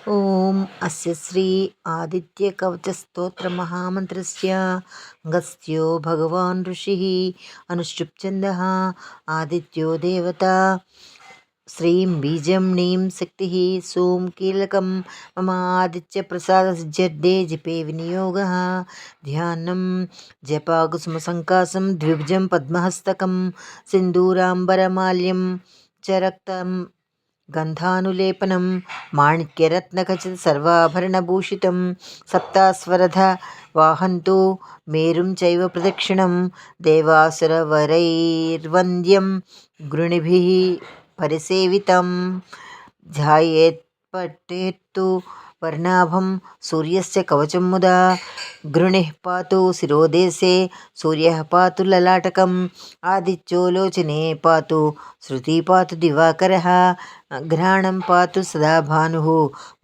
ఓం అస్య శ్రీ ఆదిత్య కవచ స్తోత్ర మహామంత్రస్య గస్త్యో భగవాన్ ఋషిః అనుష్ఠుప్ఛందః ఆదిత్యో దేవత శ్రీం బీజం నీం శక్తిః సోం కీలకం మమ ఆదిత్య ప్రసాద సిద్ధ్యర్థే జపే వినియోగః ధ్యానం జపాకుసుమ సంకాసం ద్విభుజం పద్మహస్తకం సింధూరాంబరమాల్యం చ రక్తం గంధానులేపనం మాణిక్యరత్నఖచిత సర్వాభరణభూషితం సప్తాస్వరథ వాహంతో మేరుం చైవ ప్రదక్షిణం దేవాసురవరైర్వంద్యం గృణిభిः పరిసేవితం ధ్యాయేత్ పఠేత్తు వర్ణాభం సూర్యస్య కవచం ముదా గృణిః పాతు శిరోదేశే సూర్యః పాతు లలాటకం ఆదిత్యో లోచనే పాతు శృతి పాతు దివాకరः घ्राणं पातु सदा भानुः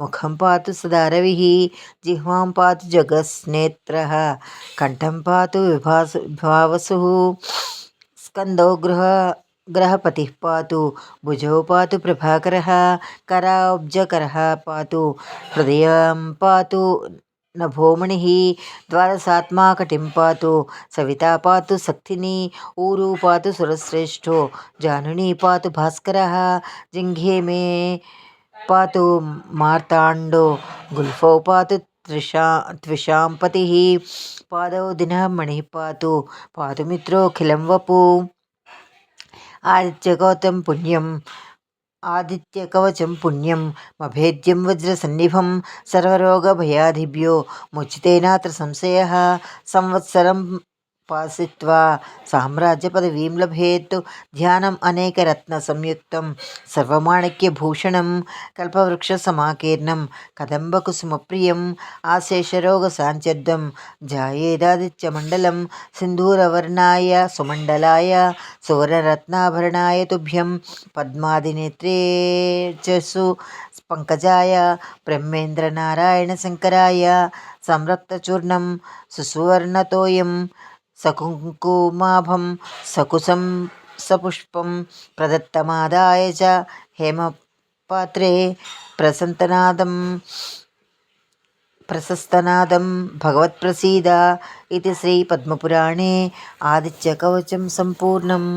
मुखं पातु सदा रविः जिह्वां पातु जगत्स्नेत्रः कण्ठं पातु विभावसुः स्कन्दौ ग्रहपतिः पातु भुजौ पातु प्रभाकरः कराब्जकरः पातु हृदयं पातु नभोमणिः द्वादशात्माकटिं पातु सविता पातु शक्तिनी ऊरू पातु सुरश्रेष्ठो जानुनी पातु भास्करः जिङ्घे मे पातु मार्ताण्डो गुल्फौ पातु त्विषां पतिः पादौ दिनः मणिः पातु मित्रोऽखिलं वपु आदित्यकवचं पुण्यं मभेद्यं वज्रसन्निभं सर्वरोगभयादिभ्यो मुच्यते नात्र संशयः संवत्सरं पासित्वा साम्राज्यपदवीं लभेत् ध्यानम् अनेकरत्नसंयुक्तं सर्वमाणिक्यभूषणं कल्पवृक्षसमाकीर्णं कदम्बकुसुमप्रियम् आशेषरोगसाञ्चर्दं जायेदादित्यमण्डलं सिन्दूरवर्णाय सुमण्डलाय सुवर्णरत्नाभरणाय तुभ्यं पद्मादिनेत्रे चसु पंकजाय ब्रह्मेन्द्रनारायणशङ्कराय संरक्तचूर्णं सुसुवर्णतोयं सकुङ्कुमाभं सकुशं सपुष्पं प्रदत्तमादाय च हेमपात्रे प्रशस्तनादं भगवत्प्रसीद इति श्रीपद्मपुराणे आदित्यकवचं सम्पूर्णम्।